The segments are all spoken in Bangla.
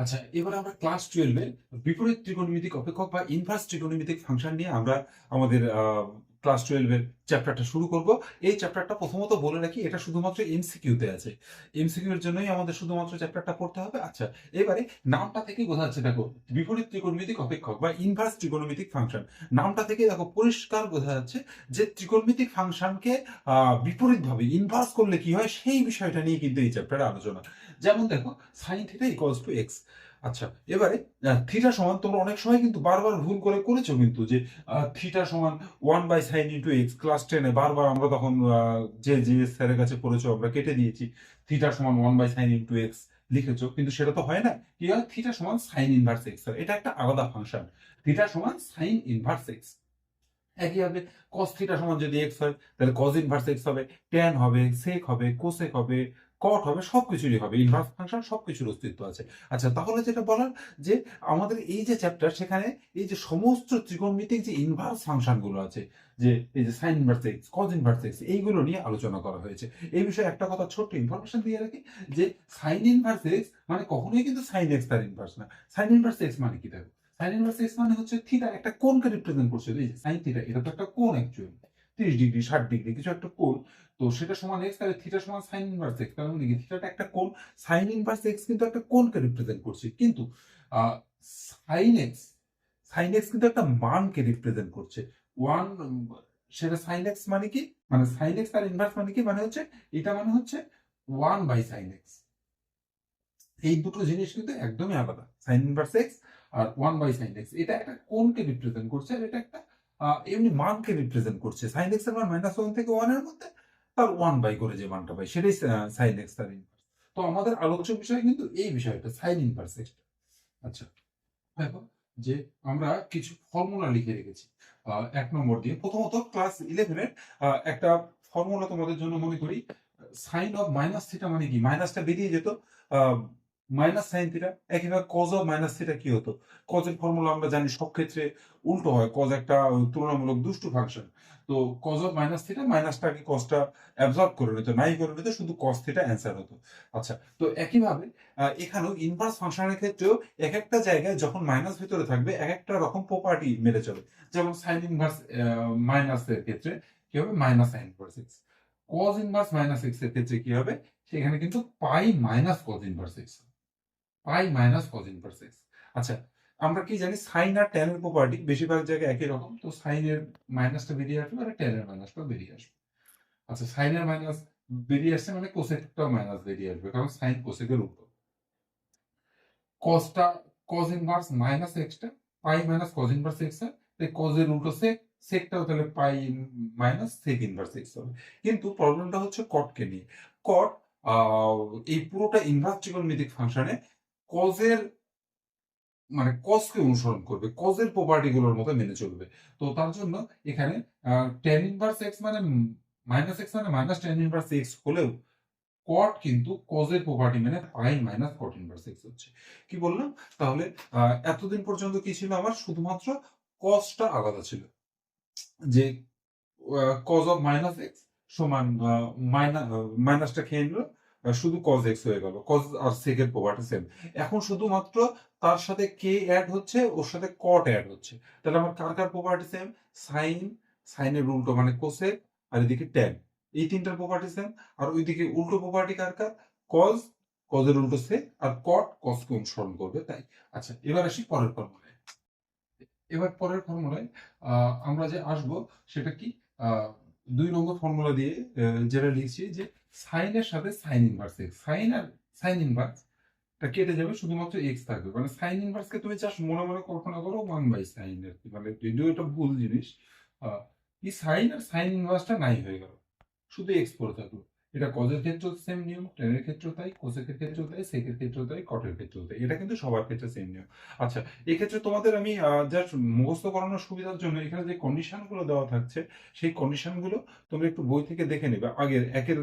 আচ্ছা, এবার আমরা ক্লাস 12 এ বিপরীত ত্রিকোণমিতিক অপেক্ষক বা ইনভার্স ত্রিকোণমিতিক ফাংশন নিয়ে আমরা আমাদের ক্লাস 12 এর চ্যাপ্টারটা শুরু করব। এই চ্যাপ্টারটা প্রথমত বলে রাখি, এটা শুধুমাত্র এমসিকিউ তে আছে। এমসিকিউ এর জন্যই আমাদের শুধুমাত্র চ্যাপ্টারটা পড়তে হবে। আচ্ছা, এবারে নামটা থেকেই বোঝা যাচ্ছে, দেখো বিপরীত ত্রিকোণমিতিক অপেক্ষক বা ইনভার্স ত্রিকোণমিতিক ফাংশন, নামটা থেকে দেখো পরিষ্কার বোঝা যাচ্ছে যে ত্রিকোণমিতিক ফাংশনকে বিপরীতভাবে ইনভার্স করলে কি হয় সেই বিষয়টা নিয়ে কিন্তু এই চ্যাপ্টারে আলোচনা। যেমন দেখো sign theta equals to x. আচ্ছা, এবারে থিটা সমান, তোমরা অনেক সময় কিন্তু বারবার ভুল করে করেছো কিন্তু, যে থিটা সমান 1/sin ইন্টু এক্স। ক্লাস 10 এ বারবার আমরা তখন যে স্যারের কাছে পড়েছো আমরা কেটে দিয়েছি, থিটা সমান 1/sin ইন্টু এক্স লিখেছো, কিন্তু সেটা তো হয় না। কি হয়, থিটা সমান সাইন ইনভার্স এক্স, এটা একটা আলাদা ফাংশন। থিটা সমান সাইন ইনভার্স এক্স। একইভাবে cos থিটা সমান যদি x হয়, তাহলে cos ইনভার্স x হবে, tan হবে, sec হবে, cosec হবে, cot হবে, সবকিছুরই হবে। ইনভার্স ফাংশন সবকিছুর অস্তিত্ব আছে। আচ্ছা, তাহলে যেটা বলার, যে আমাদের এই যে চ্যাপ্টার, সেখানে এই যে সমস্ত ত্রিকোণমিতিক যে ইনভার্স ফাংশন গুলো আছে, যে এই যে sign inverse x, cos inverse x, এইগুলো নিয়ে আলোচনা করা হয়েছে। এই বিষয়ে একটা কথা ছোট্ট ইনফরমেশন দিয়ে রাখি, যে সাইন ইনভার্স এক্স মানে কখনোই কিন্তু সাইন এক্স তার ইনভার্স না। সাইন ইনভার্স এক্স মানে কি, দেখো সাইন ইনভার্স এক্স মানে হচ্ছে থিটা একটা কোণকে রিপ্রেজেন্ট করছে। এই যে সাইন থিটা, এটা তো একটা কোণ অ্যাকচুয়ালি, 30 ডিগ্রি 60 ডিগ্রি কিছু একটা কোণ। তো সেটা সমান এক্স, তাহলে থিটা সমান সাইন ইনভার্স এক্স, তার মানে কি থিটাটা একটা কোণ। সাইন ইনভার্স এক্স কিন্তু একটা কোণকে রিপ্রেজেন্ট করছে, কিন্তু সাইন এক্স সাইন এক্স কিন্তু একটা মানকে রিপ্রেজেন্ট করছে। ওয়ান, সেটা সাইন এক্স মানে কি, মানে সাইন এক্স আর ইনভার্স মানে কি, মানে হচ্ছে এটা মানে হচ্ছে 1/sin এক্স। এই দুটো জিনিস কিন্তু একদমই আলাদা। সাইন ইনভার্স এক্স আর 1/sin এক্স, এটা একটা কোণকে রিপ্রেজেন্ট করছে, আর এটা একটা এমনি মানকে রিপ্রেজেন্ট করছে। সাইন এক্স এর মান -1 থেকে 1 এর মধ্যে, তার 1 বাই করে যে মানটা পাই, সেটাই সাইন এক্স তার ইনভার্স। তো আমাদের আলোচ্য বিষয় কিন্তু এই বিষয়টা, সাইন ইনভার্স এক্স। আচ্ছা, দেখো যে আমরা কিছু ফর্মুলা লিখে রেখেছি 1 নম্বর দিয়ে। প্রথমত ক্লাস 11 এর একটা ফর্মুলা তোমাদের জন্য মনে করি। সাইন অফ মাইনাস থিটা মানে কি, মাইনাসটা বেরিয়ে যেত, মাইনাস সাইন থিটা। একইভাবে কজ অফ মাইনাস থিটা কি হতো, কজের ফর্মুলা আমরা জানি সব ক্ষেত্রে উল্টো হয়, কজ একটা তুলনামূলক দুষ্টু ফাংশন। তো কজ অফ মাইনাস থিটা, মাইনাসটাকে কজটা অ্যাবজর্ব করে নিত, নাই করে নিত, শুধু কজ থিটা অ্যান্সার হতো। আচ্ছা, তো একইভাবে এখানেও ইনভার্স ফাংশনের ক্ষেত্রেও এক একটা জায়গায় যখন মাইনাস ভিতরে থাকবে, এক একটা রকম প্রপার্টি মেনে চলে। যেমন সাইন ইনভার্স মাইনাস এর ক্ষেত্রে কি হবে, minus sine inverse x. Cos inverse minus x এর ক্ষেত্রে কি হবে, সেখানে কিন্তু পাই মাইনাস কজ ইনভার্স এক্স, পাই মাইনাস কজ ইনভার্স এক্স। আচ্ছা, আমরা কি জানি, সাইন আর ট্যান এর প্রপার্টি বেশিরভাগ জায়গায় একই রকম। তো সাইন এর মাইনাসটা বেরিয়ে আসবে আর ট্যান এর মাইনাসটা বেরিয়ে আসবে। আচ্ছা, সাইন এর মাইনাস বেরিয়ে আসছে মানে কোসেকটাও মাইনাস বেরিয়ে আসবে, কারণ সাইন কোসেকের উল্টো। কজটা, কজ ইনভার্স মাইনাস এক্সটা পাই মাইনাস কজ ইনভার্স এক্স হয়, তাই কজের উল্টো সেক, সেকটাও তাহলে পাই মাইনাস সেক ইনভার্স এক্স হবে। কিন্তু প্রবলেমটা হচ্ছে কটকে নিয়ে। কট এই পুরোটা ইনভার্স ত্রিকোণমিতিক ফাংশনে কজের, মানে কজকে অনুসরণ করবে, কজের প্রপার্টি গুলোর মতো মেনে চলবে। তো তার জন্য এখানে টেন ইনভার্স এক্স মানে মাইনাস এক্স মানে মাইনাস টেন ইনভার্স এক্স হলেও কট কিন্তু কজের প্রপার্টি মেনে পাই মাইনাস কট ইনভার্স এক্স হচ্ছে। কি বললাম তাহলে, এতদিন পর্যন্ত কি ছিল, আমার শুধুমাত্র কজটা আলাদা ছিল, যে কজ অফ মাইনাস এক্স সমান মাইনাসটা খেয়ে নিল, শুধু কজ এক্স হয়ে গেল, কজ আর সেকের প্রপার্টি সেম। এখন শুধুমাত্র তার সাথে কে অ্যাড হচ্ছে, ওর সাথে কট অ্যাড হচ্ছে, তাহলে আমার কার কার প্রপার্টি সেম, সাইন, সাইনের উল্টো মানে কোসেক, আর এদিকে ট্যান, এই তিনটার প্রপার্টি সেম। আর ওইদিকে উল্টো প্রপার্টি কার কার, কজ, কজের উল্টো সেক, আর কট কজকে অনুসরণ করবে, তাই। আচ্ছা, এবার আসি পরের ফর্মুলায়। এবার পরের ফর্মুলায় আমরা যে আসবো সেটা কি, 2 নম্বর ফর্মুলা দিয়ে যেটা লিখছি, যে সাইনের সাথে সাইন ইনভার্স এক্স, সাইন আর সাইন ইনভার্স টা কেটে যাবে, শুধুমাত্র এক্স থাকবে। মানে সাইন ইনভার্স কে তুমি জাস্ট মনে মনে কল্পনা করো 1/sin আর কি, মানে যদিও এটা ভুল জিনিস। এই সাইন আর সাইন ইনভার্সটা নাই হয়ে গেল, শুধু এক্স পড়ে থাকলো। এটা কজের ক্ষেত্রেও সেম নিয়ম, টেনের ক্ষেত্রেও তাই, কোসেকের ক্ষেত্রেও তাই, সেকের ক্ষেত্রেও তাই, কটের ক্ষেত্রেও তাই, এটা কিন্তু সবার ক্ষেত্রে সেম নিয়ম। আচ্ছা, এক্ষেত্রে তোমাদের আমি জাস্ট মুখস্থ করানোর সুবিধার জন্য এখানে যে কন্ডিশন গুলো দেওয়া থাকছে, সেই কন্ডিশন গুলো তোমরা একটু বই থেকে দেখে নেবে। আগের একের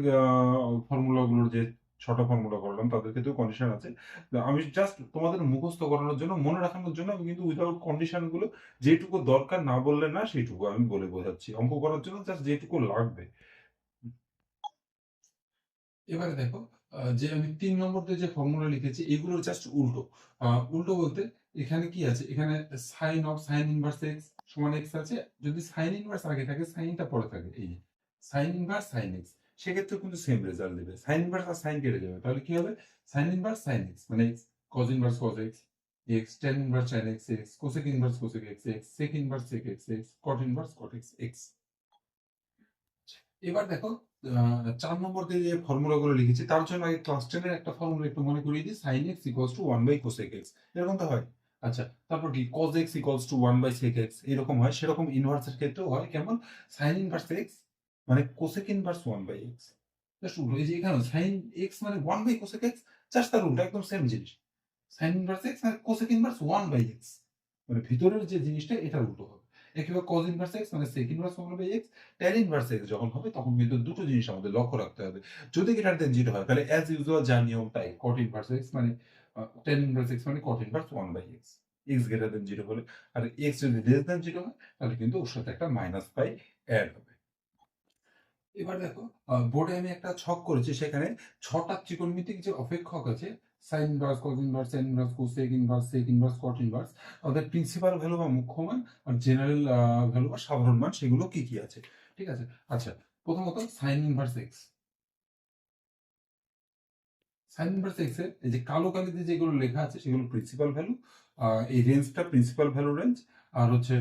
ফর্মুলা গুলোর যে 6টা ফর্মুলা করলাম, তাদের ক্ষেত্রেও কন্ডিশন আছে। তো আমি জাস্ট তোমাদের মুখস্থ করানোর জন্য, মনে রাখানোর জন্য আমি কিন্তু উইদাউট কন্ডিশন গুলো, যেটুকু দরকার না বললে না সেইটুকু আমি বলে বোঝাচ্ছি, অঙ্ক করার জন্য জাস্ট যেটুকু লাগবে। এবারে দেখো, যে আমি ৩ নম্বরতে যে ফর্মুলা লিখেছি এগুলোর জাস্ট উল্টো। উল্টো বলতে এখানে কি আছে? এখানে সাইন ইনভার্স এক্স সমান এক্স আছে। যদি সাইন ইনভার্স আগে থাকে, সাইনটা পরে থাকে। এই যে সাইন ইনভার্স সাইন এক্স, সেক্ষেত্রে কিন্তু সেম রেজাল্ট দেবে। সাইন ইনভার্স আর সাইন কেটে যাবে। তাহলে কি হবে? সাইন ইনভার্স সাইন এক্স মানে x, cos inverse cos x x, tan inverse tan x x, cosec inverse cosec x x, sec inverse sec x x, cot inverse cot x x. এবার দেখো ৪ নম্বর দিয়ে যে ফর্মুলাগুলো লিখেছি তার জন্য আগে ক্লাস 10 এর একটা ফর্মুলা একটু মনে করিয়ে দিই, sin x equals to 1 by cosec x, এরকম তো হয়। আচ্ছা, তারপর কি cos x equals to 1 by sec x, এরকম হয়। সেরকম ইনভার্সের ক্ষেত্রেও হয়। কেমন? sin ইনভার্স x মানে cosec inverse 1 by x, just উল্টো। এই যে এখানে sin x মানে 1 বাই কোসেক x, জাস্ট তার উল্টো, একদম সেম জিনিস। sin ইনভার্স x মানে কোসেক ইনভার্স 1 বাই x, মানে ভিতরের যে জিনিসটা এটা উল্টো হবে। একইভাবে cos ইনভার্স x মানে sec inverse 1 by x, tan inverse x যখন হবে তখন কিন্তু দুটো জিনিস আমাদের লক্ষ্য রাখতে হবে। যদি গ্রেটার দেন 0 হয় তাহলে অ্যাজ ইউজুয়াল যা নিয়ম তাই, cot ইনভার্স x মানে tan ইনভার্স x মানে cot inverse 1 by x, x greater than 0 হলে। আর x যদি লেস দেন 0 হয় তাহলে কিন্তু ওর সাথে একটা মাইনাস পাই অ্যাড হবে। এবার দেখো বোর্ডে আমি একটা ছক করেছি, সেখানে 6টা ত্রিকোণমিতিক যে অপেক্ষক আছে, sine inverse, cos inverse, tan inverse, cosec inverse, sec inverse, cot inverse, তাদের প্রিন্সিপাল ভ্যালু বা মুখ্য মান আর জেনারেল ভ্যালু বা সাধারণ মান সেগুলো কি কি আছে, ঠিক আছে? আচ্ছা, প্রথমত sign inverse x. Sine inverse x এর এই যে কালো কালিতে যেগুলো লেখা আছে সেগুলো প্রিন্সিপাল ভ্যালু, এই রেঞ্জটা প্রিন্সিপাল ভ্যালু রেঞ্জ। আর হচ্ছে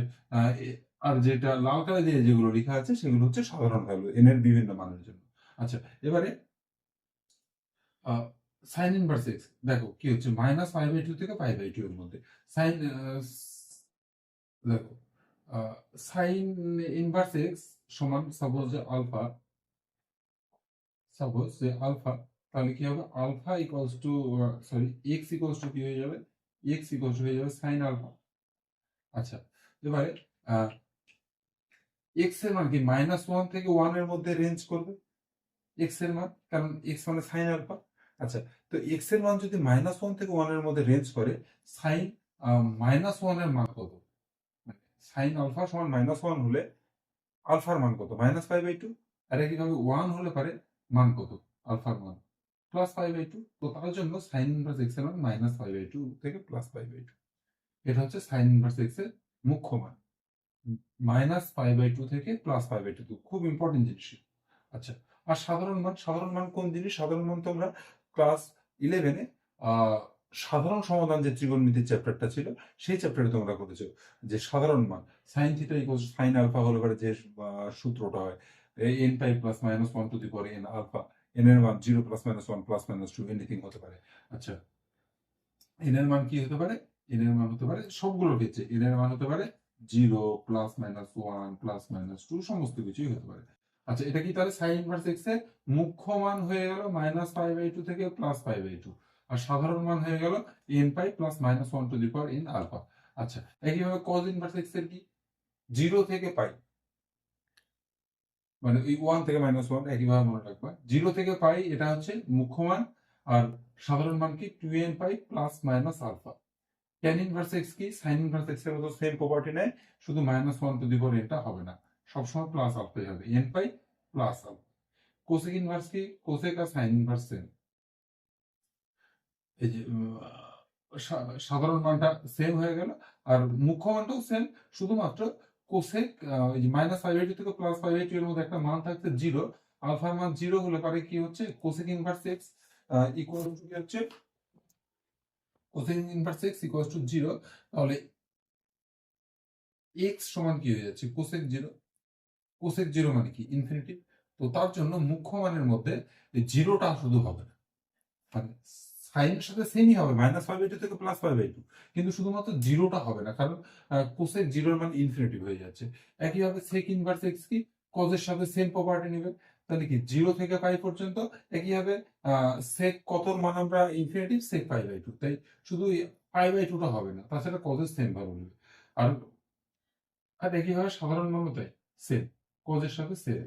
আর যেটা লাল কালি দিয়ে যেগুলো লেখা আছে সেগুলো হচ্ছে সাধারণ ভ্যালু এন এর বিভিন্ন মানের জন্য। আচ্ছা, এবারে সাইন ইনভার্স এক্স দেখো কি হচ্ছে, -π/2 থেকে π/2 এর মধ্যে। সাইন দেখো সাইন ইনভার্স এক্স সমান সাপোজ যে আলফা, তাহলে কি হবে? Alpha equals to sorry x equals to কি হয়ে যাবে? এক্স ইকুয়ালস টু হয়ে যাবে সাইন আলফা। আচ্ছা, এবারে এক্স এর মান কি -1 থেকে 1 এর মধ্যে রেঞ্জ করবে এক্স এর মান, কারণ এক্স মানে সাইন আলফা। আচ্ছা, তো এক্স এর মান যদি -1 থেকে 1 এর মধ্যে রেঞ্জ করে, সাইন -1 এর মান কত? সাইন আলফা সমান -1 হলে আলফার মান কত? -π/2। আর একইভাবে 1 হলে পারে মান কত? আলফার মান +π/2। তো তার জন্য সাইন ইনভার্স এক্স এর মান -π/2 থেকে +π/2। এটা হচ্ছে সাইন ইনভার্স এক্স এর মুখ্য মান, -π/2 থেকে +π/2, খুব ইম্পর্টেন্ট জিনিস। আচ্ছা, আর সাধারণ মান কোন জিনিস? সাধারণ মান তোমরা ক্লাস 11-এ সাধারণ সমাধান যে ত্রিকোণমিতির চ্যাপ্টারটা ছিল সেই চ্যাপ্টারে তোমরা করেছো যে সাধারণ মান sine theta equals sine alpha হলে পরে যে সূত্রটা হয় n pi plus minus 1 to the power n alpha, n এর মান 0 plus minus 1 plus minus 2 anything হতে পারে। আচ্ছা, n এর মান কি হতে পারে? n এর মান হতে পারে সবগুলো ক্ষেত্রে n এর মান হতে পারে 0 প্লাস মাইনাস 1 প্লাস মাইনাস 2, সমস্ত কিছুই হতে পারে। আচ্ছা, এটা কি তাহলে সাইন ইনভার্স এক্স এর মুখ্য মান হয়ে গেল -π/2 থেকে +π/2, আর সাধারণ মান হয়ে গেল n pi plus minus 1 to the power n alpha. আচ্ছা, একইভাবে cos ইনভার্স এক্স এর কি 0 থেকে পাই, মানে এই 1 থেকে -1 একইভাবে মনে রাখবা। 0 থেকে পাই এটা হচ্ছে মুখ্য মান, আর সাধারণ মান কি 2n pi plus minus alpha. tan inverse x কি সাইন ইনভার্স এক্স এর মতো সেম প্রপার্টি নেয়, শুধু -1 টু দি পাওয়ার এটা হবে না, সবসময় প্লাস আলফাই হবে, n pi plus alpha. Cosec inverse কি? কোসেক আর সাইন ইনভার্স সেম। এই যে সাধারণ মানটা সেম হয়ে গেল, আর মুখ্য মানটাও সেম, শুধুমাত্র কোসেক এই যে -π/2 থেকে +π/2 এর মধ্যে একটা মান থাকছে 0, আলফার মান 0 হলে পারে কি হচ্ছে cosec inverse x equal to কি হচ্ছে cosec inverse x equal to 0, তাহলে এক্স সমান কি হয়ে যাচ্ছে? কোসেক 0। কোসেক 0 মানে কি? ইনফিনিটি। তো তার জন্য মুখ্য মানের মধ্যে এই 0টা শুধু হবে না, মানে সাইনের সাথে সেমই হবে -π/2 থেকে +π/2, কিন্তু শুধুমাত্র 0টা হবে না, কারণ কোসেক 0 এর মান ইনফিনিটি হয়ে যাচ্ছে। একইভাবে সেক ইনভার্স এক্স কি কজের সাথে সেম প্রপার্টি নেবে, তাহলে কি 0 থেকে পাই পর্যন্ত। একইভাবে সেক কতর মান আমরা ইনফিনিটি, সেক π/2, তাই শুধু π/2টা হবে না, তাছাড়া কজের সেম ভ্যালু নেবে। আর আর একইভাবে সাধারণ মান তাই সেম, কজের সাথে সেম।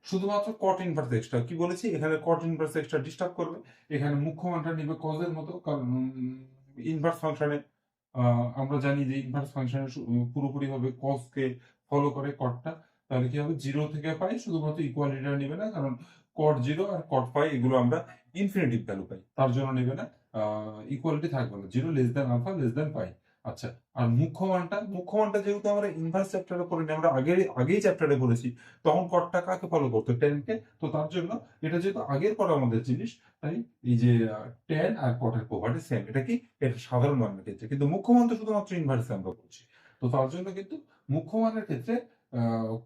শুধুমাত্র কট ইনভার্স এক্সটা কি বলেছি, এখানে কট ইনভার্স এক্সটা ডিস্টার্ব করবে। এখানে মুখ্য মানটা নিবে কজের মতো, কারণ ইনভার্স ফাংশনে আমরা জানি যে ইনভার্স ফাংশনে পুরোপুরি ভাবে কজ কে ফলো করে কটটা। তাহলে কি হবে? 0 থেকে পাই শুধুমাত্র ইকুয়ালিটিটা নেবে না, কারণ কট 0 আর কট পাই এগুলো আমরা ইনফিনিটিভ ভ্যালু পাই, তার জন্য নেবে না, ইকুয়ালিটি থাকবে না, 0 less than alpha less than pi. আচ্ছা, আর মুখ্য মানটা যেহেতু আমরা ইনভার্স চ্যাপ্টারে পড়িনি, আমরা আগেই চ্যাপ্টারে পড়েছি, তখন কটটা কাকে ফলো করতো, টেনকে। তো তার জন্য এটা যেহেতু আগের পড়া আমাদের জিনিস, তাই এই যে টেন আর কটের প্রপার্টি সেম। এটা কি, এটা সাধারণ মানের ক্ষেত্রে, কিন্তু মুখ্য মান তো শুধুমাত্র ইনভার্সে আমরা করছি। তো তার জন্য কিন্তু মুখ্য মানের ক্ষেত্রে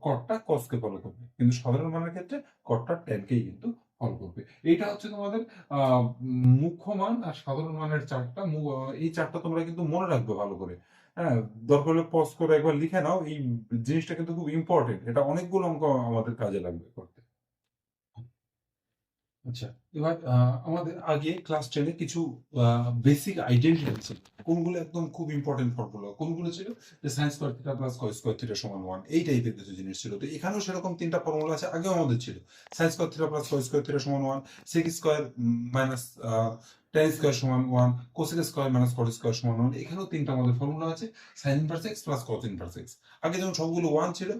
কটটা কসকে ফলো করবে, কিন্তু সাধারণ মানের ক্ষেত্রে কটটা টেনকেই কিন্তু ফলো করবে। এইটা হচ্ছে তোমাদের মুখ্য মান আর সাধারণ মানের চারটা। এই চারটা তোমরা কিন্তু মনে রাখবে ভালো করে। হ্যাঁ, দরকার হলে পজ করে একবার লিখে নাও, এই জিনিসটা কিন্তু খুব ইম্পর্টেন্ট, এটা অনেকগুলো অঙ্ক আমাদের কাজে লাগবে করতে। আচ্ছা, এবার আমাদের আগে ক্লাস 10 এ কিছু বেসিক আইডেন্টিটি ছিল, কোনগুলো একদম খুব ইম্পর্টেন্ট ফর্মুলা, কোনগুলো ছিল যে sign square theta plus cos square theta সমান 1, এই টাইপের কিছু জিনিস ছিল। তো এখানেও সেরকম তিনটা ফর্মুলা আছে, আগেও আমাদের ছিল। Sine square theta plus cos square theta সমান 1, sec square minus tan square সমান 1, cosec square minus cot square সমান 1। এখানেও তিনটা আমাদের ফর্মুলা আছে, sine inverse x plus cos inverse x. আগে যেমন সবগুলো 1 ছিল,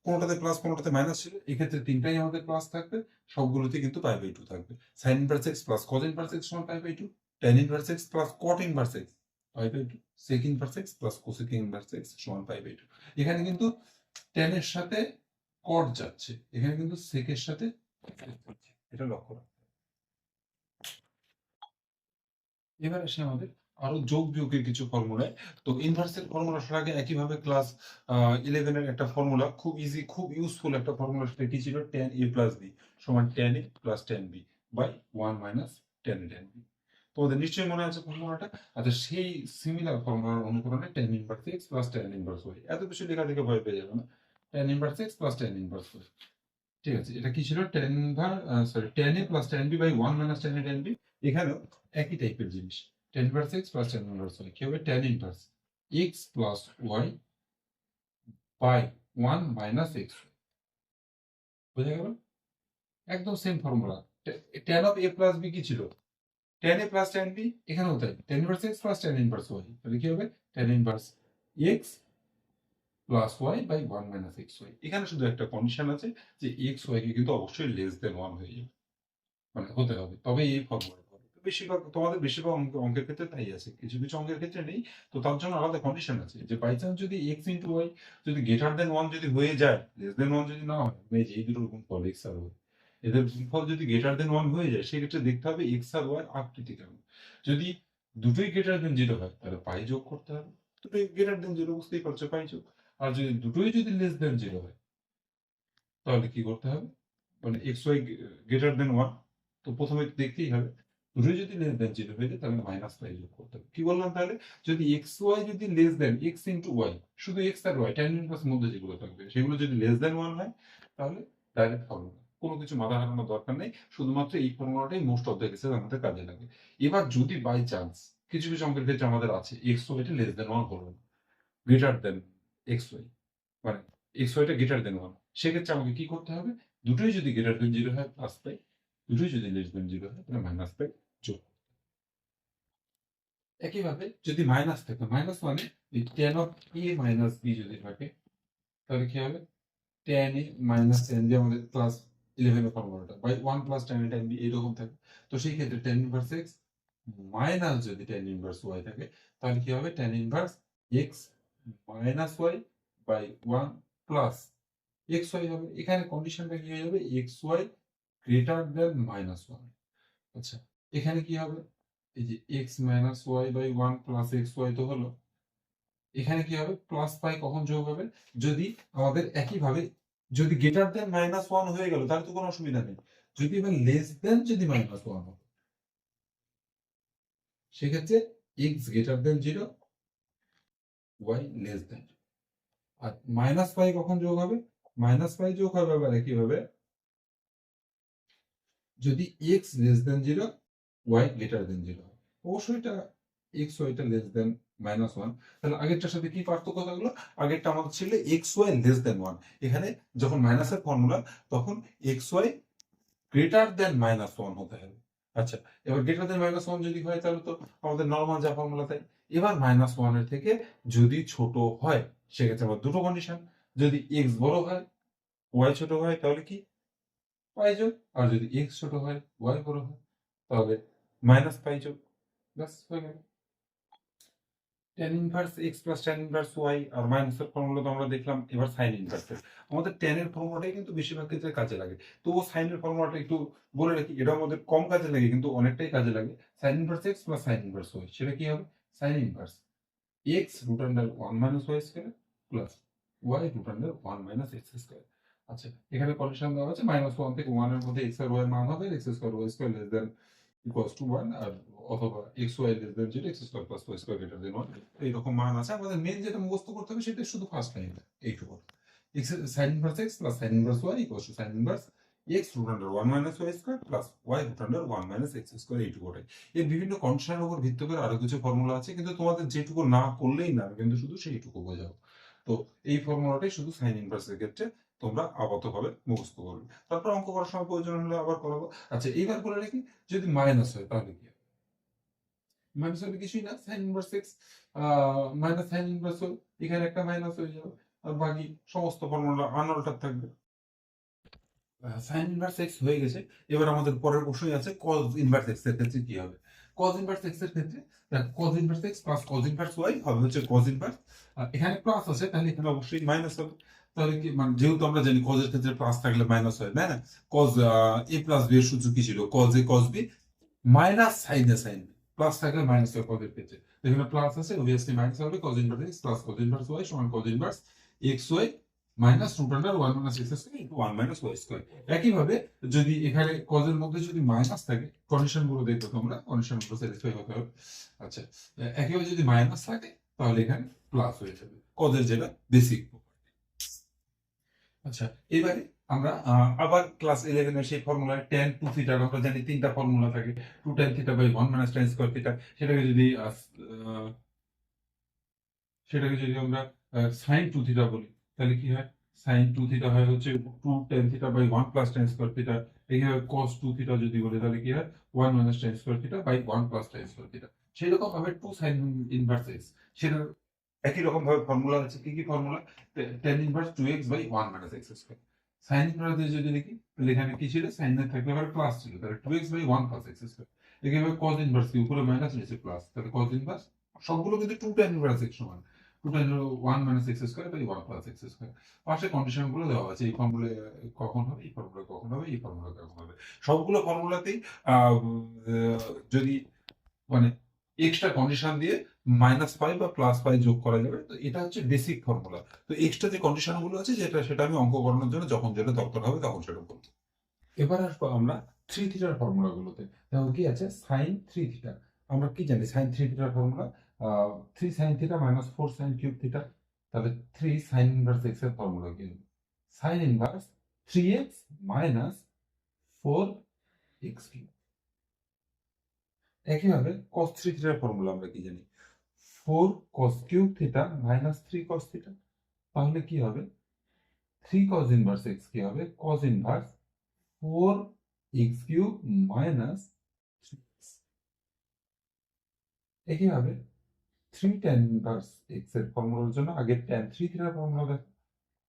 কোনোটাতে প্লাস কোনোটাতে মাইনাস ছিল, এক্ষেত্রে তিনটাই আমাদের প্লাস থাকবে, সবগুলোতে কিন্তু পাই বাই 2 থাকবে। Sine inverse x plus cos inverse x সমান pi by 2, tan inverse x plus cot inverse x pi by 2, sec inverse x plus cosec inverse x সমান পাই বাই 2। এখানে কিন্তু ট্যানের সাথে কট যাচ্ছে, এখানে কিন্তু সেকের সাথে এটা লক্ষ্য রাখো। এবার আসে আমাদের আরো যোগ বিয়োগের কিছু ফর্মুলায়। তো ইনভার্সের ফর্মুলাটার আগে একইভাবে ক্লাস 11 এর একটা ফর্মুলা, খুব ইজি খুব ইউজফুল একটা ফর্মুলা, সেটা কি ছিল, tan a প্লাস b সমান tan a plus tan b by 1 minus tan a tan b। তোমাদের নিশ্চয়ই মনে আছে ফর্মুলাটা। আচ্ছা, সেই সিমিলার ফর্মুলার অনুকরণে tan inverse x plus tan inverse y, এত কিছু লেখা দেখে ভয় পেয়ে যাবে না, tan inverse x plus tan inverse y। ঠিক আছে, এটা কি ছিল, tan a plus tan b by 1 minus tan a tan b। এখানেও একই টাইপের জিনিস, tan inverse x plus tan inverse y কি হবে, tan inverse x plus y by 1 minus x। বুঝা গেল, একদম same formula. tan of a plus b কি ছিল, tan a plus tan b, এখানেও তাই, tan inverse x plus tan inverse y, তাহলে কি হবে, tan inverse x plus y by 1 minus x y. এখানে শুধু একটা কন্ডিশন আছে যে এক্স ওয়াই কে কিন্তু অবশ্যই লেস দেন 1 হয়ে যাবে, মানে হতে হবে, তবে এই ফর্মুলা হবে। বেশিরভাগ তোমাদের বেশিরভাগ অঙ্কের ক্ষেত্রে তাই আছে, কিছু কিছু অঙ্কের ক্ষেত্রে নেই। তো তার জন্য আলাদা কন্ডিশন আছে, যে বাই চান্স যদি এক্স ইন্টু ওয়াই যদি গ্রেটার দেন 1 যদি হয়ে যায়, লেস দেন 1 যদি না হয়, এই যে এই দুটোর গুণফল এক্স আর ওয়াই, এদের গুণফল যদি গ্রেটার দেন 1 হয়ে যায়, সেক্ষেত্রে দেখতে হবে এক্স আর ওয়াই আকৃতি কেমন। যদি দুটোই গ্রেটার দেন 0 হয়, তাহলে পাই যোগ করতে হবে, দুটোই গ্রেটার দেন 0 বুঝতেই পারছো, পাই যোগ। আর যদি দুটোই যদি লেস দেন 0 হয়, তাহলে কি করতে হবে, মানে এক্স ওয়াই গ্রেটার দেন 1, তো প্রথমে দেখতেই হবে দুটোই যদি লেস দেন 0 হয়ে যায়, তাহলে মাইনাস পাই যোগ করতে হবে। কি বললাম তাহলে, যদি এক্স ওয়াই যদি less than x into y, শুধু এক্স আর ওয়াই ট্যান ইনভার্স মধ্যে যেগুলো থাকবে সেগুলো যদি লেস দেন 1 হয়, তাহলে ডাইরেক্ট ফর্মুলা, কোনো কিছু মাথা ঘাটানোর দরকার নেই, শুধুমাত্র এই ফর্মুলাটাই মোস্ট অফ দ্য কেসে আমাদের কাজে লাগে। এবার যদি বাই চান্স কিছু কিছু অঙ্কের ক্ষেত্রে আমাদের আছে এক্স ওয়াইটা লেস দেন 1 হলো না, গ্রেটার দেন এক্স ওয়াই, মানে এক্স ওয়াইটা গ্রেটার দেন 1, সেক্ষেত্রে আমাকে কি করতে হবে, দুটোই যদি গ্রেটার দেন 0 হয় প্লাস পাই, দুটোই যদি লেস দেন 0 হয় তাহলে মাইনাস পাই যোগ। একইভাবে যদি মাইনাস থাকে, মাইনাস মানে tan of a minus b যদি থাকে, তাহলে কি হবে, tan a minus tan b, আমাদের ক্লাস 11 এর ফর্মুলাটা by 1 plus tan a tan b এরকম থাকে। তো সেই ক্ষেত্রে tan ইনভার্স x মাইনাস যদি tan ইনভার্স y থাকে, তাহলে কি হবে, tan inverse x minus y by 1 plus x y হবে। এখানে কন্ডিশনটা কি হয়ে যাবে, x y greater than minus 1। আচ্ছা, এখানে কি হবে, এই যে x minus y by 1 plus x y তো হলো, এখানে কি হবে, প্লাস পাই কখন যোগ হবে, যদি আমাদের একইভাবে যদি গ্রেটার দেন মাইনাস 1 হয়ে গেল, তাহলে তো কোনো অসুবিধা নেই। যদি এবার লেস দেন যদি মাইনাস 1 হবে, সেক্ষেত্রে x greater than 0, y less than. আর মাইনাস পাই কখন যোগ হবে, মাইনাস পাই যোগ হবে আবার একইভাবে যদি x less than 0, y greater than 0 হয়। অবশ্যই এটা এক্স ওয়াইটা লেস দেন মাইনাস 1। তাহলে আগেরটার সাথে কি পার্থক্য থাকলো, আগেরটা আমাদের ছিল এক্স ওয়াই লেস দেন 1, এখানে যখন মাইনাসের ফর্মুলা তখন x y greater than minus 1 হতে হবে। আচ্ছা, এবার গ্রেটার দেন মাইনাস 1 যদি হয়, তাহলে তো আমাদের নর্মাল যা ফর্মুলা তাই। এবার মাইনাস 1 এর থেকে যদি ছোট হয়, সেক্ষেত্রে আবার দুটো কন্ডিশন, যদি এক্স বড় হয় ওয়াই ছোট হয়, তাহলে কি পাই যোগ, আর যদি এক্স ছোট হয় ওয়াই বড় হয়, তাহলে মাইনাস পাই যোগ, ব্যাস হয়ে গেল। tan inverse x plus tan inverse y, আর মাইনাসের ফর্মুলা তো আমরা দেখলাম। এবার সাইন ইনভার্সের, আমাদের tan এর ফর্মুলাটাই কিন্তু বেশিরভাগ ক্ষেত্রে কাজে লাগে। তো সাইনের ফর্মুলাটা একটু বলে রাখি, এটা আমাদের কম কাজে লাগে কিন্তু অনেকটাই কাজে লাগে। Sine inverse x plus sine inverse y, সেটা কি হবে? Sine inverse x root under one minus y square plus y root under one minus x square. আচ্ছা, এখানে কন্ডিশন দেওয়া আছে মাইনাস ওয়ান থেকে ওয়ান এর মধ্যে এক্স আর ওয়াই মান হবে x square y square less than equals to one, আর অথবা x y less than zero, x square plus y square greater than one. এইরকম মান আছে। আমাদের মেন যেটা মুখস্থ করতে হবে সেটা শুধু ফার্স্ট লাইনটা, এইটুকু। X sine inverse x plus sine inverse y equals to sine inverse x root under one minus y square plus y root under one minus x square, এইটুকুটাই। এর বিভিন্ন কন্ডিশনের উপর ভিত্তি করে আরো কিছু ফর্মুলা আছে, কিন্তু তোমাদের যেটুকু না করলেই না, কিন্তু শুধু সেইটুকু বোঝাও। তো এই ফর্মুলাটাই শুধু সাইন ইনভার্সের ক্ষেত্রে তোমরা আপাতভাবে মুখস্থ করবে, তারপর অঙ্ক করার সময় প্রয়োজন হলে আবার করাবো। আচ্ছা, এইবার বলে রাখি, যদি মাইনাস হয় তাহলে কি? মাইনাস হলে কিছুই না, sine inverse x minus sine inverse y, এখানে একটা মাইনাস হয়ে যাবে, আর বাকি সমস্ত ফর্মুলা আনঅল্টার থাকবে। সাইন ইনভার্স এক্স হয়ে গেছে। এবার আমাদের পরের প্রশ্নই আছে কজ ইনভার্স এক্স এর ক্ষেত্রে কি হবে। কজ ইনভার্স এক্স এর ক্ষেত্রে cos inverse x plus cos inverse y হবে হচ্ছে কজ ইনভার্স, এখানে প্লাস আছে তাহলে এখানে অবশ্যই মাইনাস হবে। তাহলে কি, মানে যেহেতু আমরা জানি কজের ক্ষেত্রে প্লাস থাকলে মাইনাস হয়, না? কজ এ প্লাস বি এর সূত্র কি ছিল? Cos A cos B minus sine A sine B, plus থাকলে মাইনাস হয় কজের ক্ষেত্রে। এখানে প্লাস আছে, অবভিয়াসলি মাইনাস হবে। Cos inverse x plus cos inverse y সমান cos inverse x y minus root under one minus x square into one minus y square. একইভাবে যদি এখানে কজের মধ্যে যদি মাইনাস থাকে, কন্ডিশন গুলো দেখো তোমরা, কন্ডিশন গুলো স্যাটিসফাই হতে হবে। আচ্ছা, একইভাবে যদি মাইনাস থাকে তাহলে এখানে প্লাস হয়ে যাবে, কজের যেটা বেসিক। আচ্ছা, এবারে আমরা আবার ক্লাস 11 এর সেই ফর্মুলায় tan 2 থিটা, আমরা জানি তিনটা ফর্মুলা থাকে, 2 tan theta by 1 minus tan square theta. সেটাকে যদি আমরা sin 2 থিটা বলি তাহলে কি হয়? sin 2 থিটা হয় হচ্ছে 2 tan theta by 1 plus tan square theta. এইভাবে cos 2 থিটা যদি বলি তাহলে কি হয়? 1 minus tan square theta by 1 plus tan square theta. সেরকম ভাবে 2 sin ইনভার্স x, সেটা একই রকম ভাবে ফর্মুলা আছে। কি কি formula? tan inverse 2x by 1 minus x square. sin inverse দিয়ে যদি লিখি তাহলে এখানে কি ছিল? sin এর থাকলে আবার প্লাস ছিল, তাহলে 2x by 1 plus x square. একইভাবে cos ইনভার্স কি উপরে মাইনাস নিচে প্লাস, তাহলে cos ইনভার্স সবগুলো কিন্তু 2 tan ইনভার্স x সমান 2 tan 1 minus x square by 1 plus x square. পাশে কন্ডিশন গুলো দেওয়া আছে, এই ফর্মুলা কখন হবে, এই ফর্মুলা কখন হবে, এই ফর্মুলা কখন হবে। সবগুলো ফর্মুলাতেই যদি মানে এক্সট্রা কন্ডিশন দিয়ে মাইনাস পাই বা প্লাস পাই যোগ করা যাবে। তো এটা হচ্ছে বেসিক ফর্মুলা। তো এক্সট্রা যে কন্ডিশন গুলো আছে সেটা আমি অঙ্ক করানোর জন্য যখন যেটা দরকার হবে তখন সেটা বলবো। এবার আসবো আমরা 3 থিটার ফর্মুলা গুলোতে। তাহলে কি আছে? সাইন 3 থিটা, আমরা কি জানি সাইন 3 থিটার formula? 3 sine theta minus 4 sine cube theta. তাহলে 3 সাইন ইনভার্স এক্স এর ফর্মুলা কি হবে? Sine inverse 3x minus 4x cube. একইভাবে cos 3 থিটার ফর্মুলা আমরা কি জানি? 4 cos cube theta minus 3 cos theta. তাহলে কি হবে? 3 cos ইনভার্স x কি হবে? cos inverse 4x cube minus 3x। একইভাবে 3 tan ইনভার্স x এর ফর্মুলার জন্য আগে tan 3 থিটার ফর্মুলা দেখো।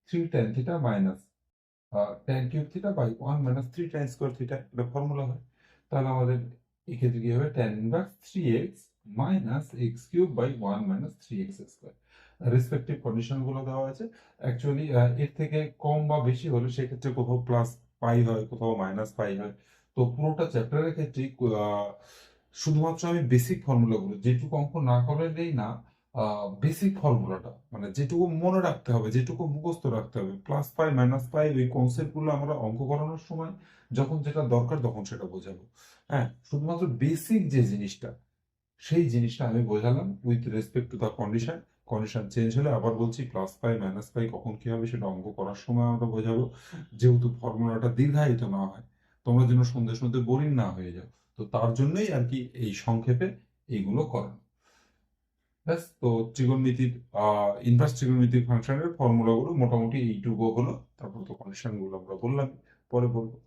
3 tan theta minus tan cube theta by 1 minus 3 tan square theta, এটা ফর্মুলা হয়। তাহলে আমাদের এক্ষেত্রে কি হবে? tan inverse 3x minus x cube by 1 minus 3x square. Respective condition গুলো দেওয়া আছে। অ্যাকচুয়ালি এর থেকে কম বা বেশি হলে সেক্ষেত্রে কোথাও প্লাস পাই হয়, কোথাও মাইনাস পাই হয়। তো পুরোটা চ্যাপ্টারের ক্ষেত্রে শুধুমাত্র আমি বেসিক ফর্মুলাগুলো, যেটুকু অঙ্ক না করলেই না, বেসিক ফর্মুলাটা মানে যেটুকু মনে রাখতে হবে, যেটুকু মুখস্থ রাখতে হবে, প্লাস পাই মাইনাস পাই, ওই কনসেপ্ট গুলো আমরা অঙ্ক করানোর সময় যখন যেটা দরকার তখন সেটা বোঝাবো। হ্যাঁ, শুধুমাত্র বেসিক যে জিনিসটা, সেই জিনিসটা আমি বোঝালাম with respect to the condition. Condition change হলে আবার বলছি প্লাস পাই মাইনাস পাই কখন কি হবে সেটা অঙ্ক করার সময় আমরা বোঝাবো, যেহেতু ফর্মুলাটা দীর্ঘায়িত না হয়, তোমরা যেন সন্ধ্যে সন্ধ্যে বোরিং না হয়ে যাও। তো তার জন্যই আর কি এই সংক্ষেপে এইগুলো করানো। ব্যাস, তো ত্রিকোণমিতির ইনভার্স ত্রিকোণমিতিক ফাংশনের ফর্মুলাগুলো মোটামুটি এইটুকু হলো। তারপর তো কন্ডিশন গুলো আমরা বললাম, পরে বলবো।